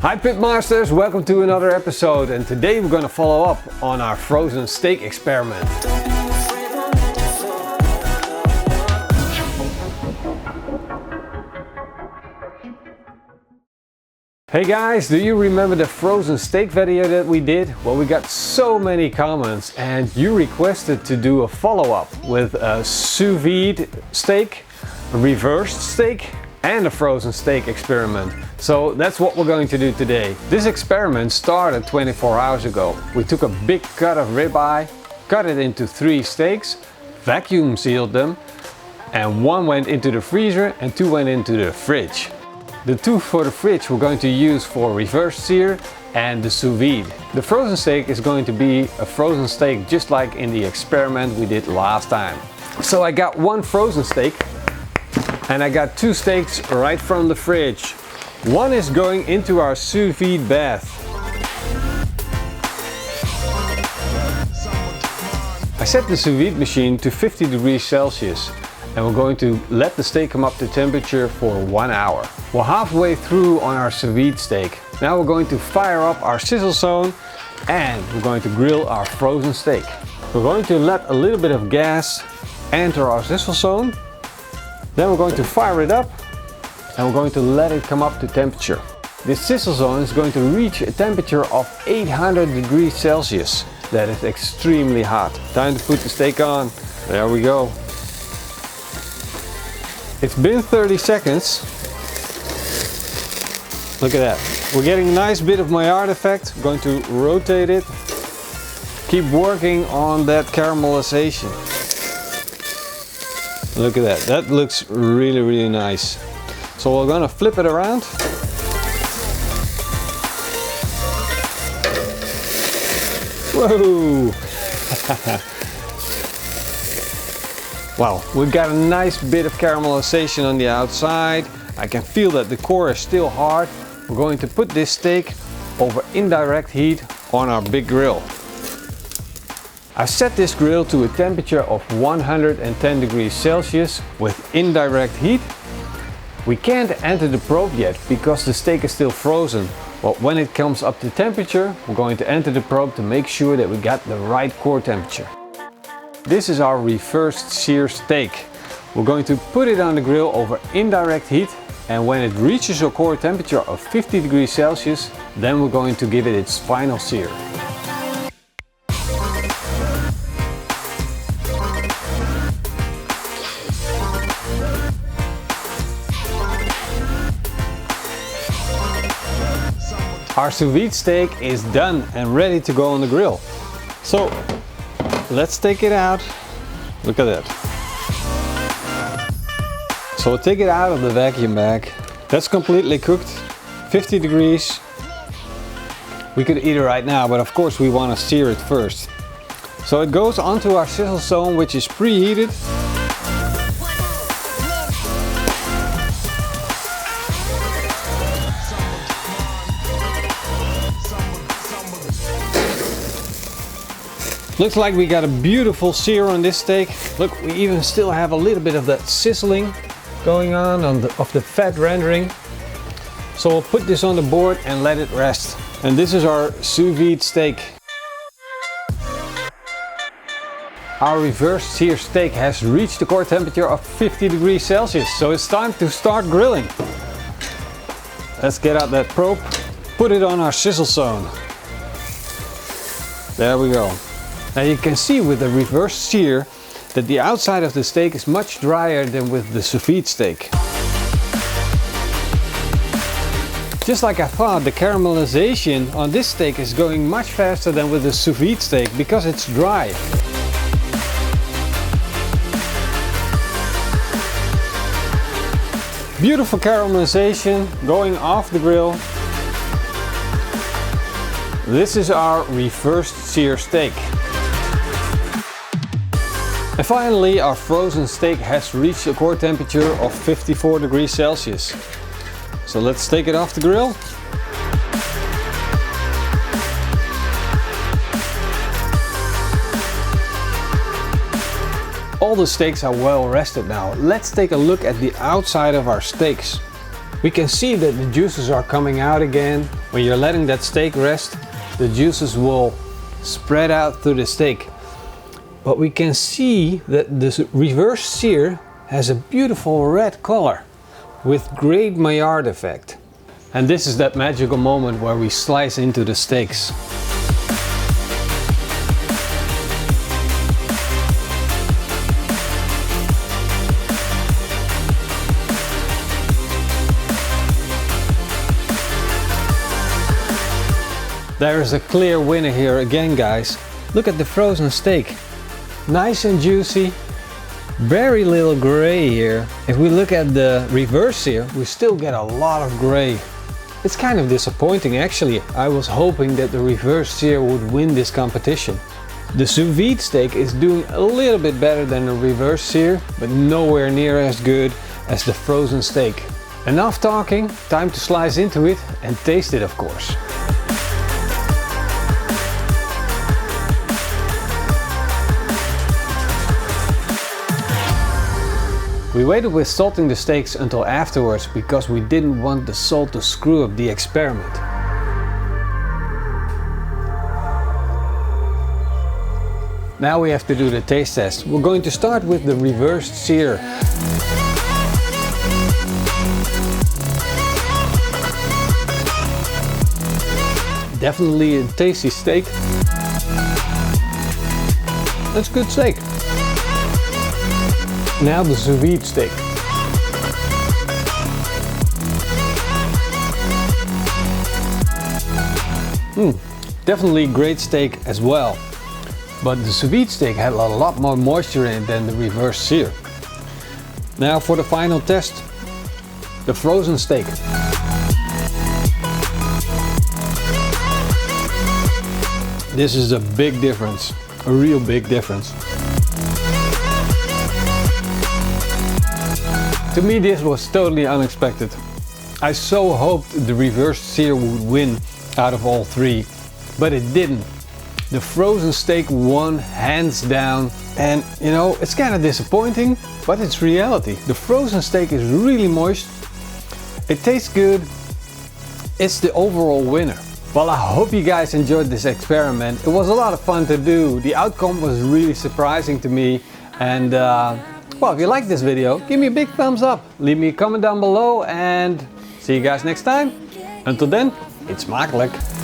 Hi Pitmasters, welcome to another episode, and today we're going to follow up on our frozen steak experiment. Hey guys, do you remember the frozen steak video that we did? Well, we got so many comments and you requested to do a follow-up with a sous vide steak, a reversed steak and a frozen steak experiment. So that's what we're going to do today. This experiment started 24 hours ago. We took a big cut of ribeye, cut it into 3 steaks, vacuum sealed them, and 1 went into the freezer and 2 went into the fridge. The 2 for the fridge we're going to use for reverse sear and the sous vide. The frozen steak is going to be a frozen steak just like in the experiment we did last time. So I got 1 frozen steak and I got 2 steaks right from the fridge. 1 is going into our sous vide bath. I set the sous vide machine to 50 degrees Celsius. And we're going to let the steak come up to temperature for 1 hour. We're halfway through on our sous vide steak. Now we're going to fire up our sizzle zone and we're going to grill our frozen steak. We're going to let a little bit of gas enter our sizzle zone. Then we're going to fire it up and we're going to let it come up to temperature. This sizzle zone is going to reach a temperature of 800 degrees Celsius. That is extremely hot. Time to put the steak on. There we go. It's been 30 seconds. Look at that. We're getting a nice bit of Maillard effect. I'm going to rotate it. Keep working on that caramelization. Look at that. That looks really nice. So we're going to flip it around. Whoa! Wow, we've got a nice bit of caramelization on the outside. I can feel that the core is still hard. We're going to put this steak over indirect heat on our big grill. I set this grill to a temperature of 110 degrees Celsius with indirect heat. We can't enter the probe yet because the steak is still frozen. But when it comes up to temperature, we're going to enter the probe to make sure that we got the right core temperature. This is our reversed sear steak. We're going to put it on the grill over indirect heat, and when it reaches a core temperature of 50 degrees Celsius, then we're going to give it its final sear. Our sous vide steak is done and ready to go on the grill. So let's take it out. Look at that. So we'll take it out of the vacuum bag. That's completely cooked, 50 degrees. We could eat it right now, but of course we want to sear it first. So it goes onto our sizzle zone, which is preheated. Looks like we got a beautiful sear on this steak. Look, we even still have a little bit of that sizzling going on of the fat rendering. So we'll put this on the board and let it rest. And this is our sous vide steak. Our reverse sear steak has reached the core temperature of 50 degrees Celsius. So it's time to start grilling. Let's get out that probe, put it on our sizzle zone. There we go. Now you can see with the reverse sear that the outside of the steak is much drier than with the sous vide steak. Just like I thought, the caramelization on this steak is going much faster than with the sous vide steak because it's dry. Beautiful caramelization going off the grill. This is our reversed sear steak. And finally, our frozen steak has reached a core temperature of 54 degrees Celsius. So let's take it off the grill. All the steaks are well rested now. Let's take a look at the outside of our steaks. We can see that the juices are coming out again. When you're letting that steak rest, the juices will spread out through the steak. But we can see that this reverse sear has a beautiful red color with great Maillard effect. And this is that magical moment where we slice into the steaks. There is a clear winner here again, guys. Look at the frozen steak. Nice and juicy. Very little gray here. If we look at the reverse sear, we still get a lot of gray. It's kind of disappointing actually. I was hoping that the reverse sear would win this competition. The sous vide steak is doing a little bit better than the reverse sear, but nowhere near as good as the frozen steak. Enough talking, time to slice into it and taste it, of course. We waited with salting the steaks until afterwards because we didn't want the salt to screw up the experiment. Now we have to do the taste test. We're going to start with the reversed sear. Definitely a tasty steak. That's good steak. Now the sous vide steak. Definitely great steak as well. But the sous vide steak had a lot more moisture in it than the reverse sear. Now for the final test, the frozen steak. This is a big difference, a real big difference. To me this was totally unexpected. I so hoped the reverse sear would win out of all three, but it didn't. The frozen steak won hands down, and you know, it's kind of disappointing, but it's reality. The frozen steak is really moist, it tastes good, it's the overall winner. Well, I hope you guys enjoyed this experiment. It was a lot of fun to do. The outcome was really surprising to me, and well, if you like this video, give me a big thumbs up, leave me a comment down below, and see you guys next time. Until then, eet smakelijk!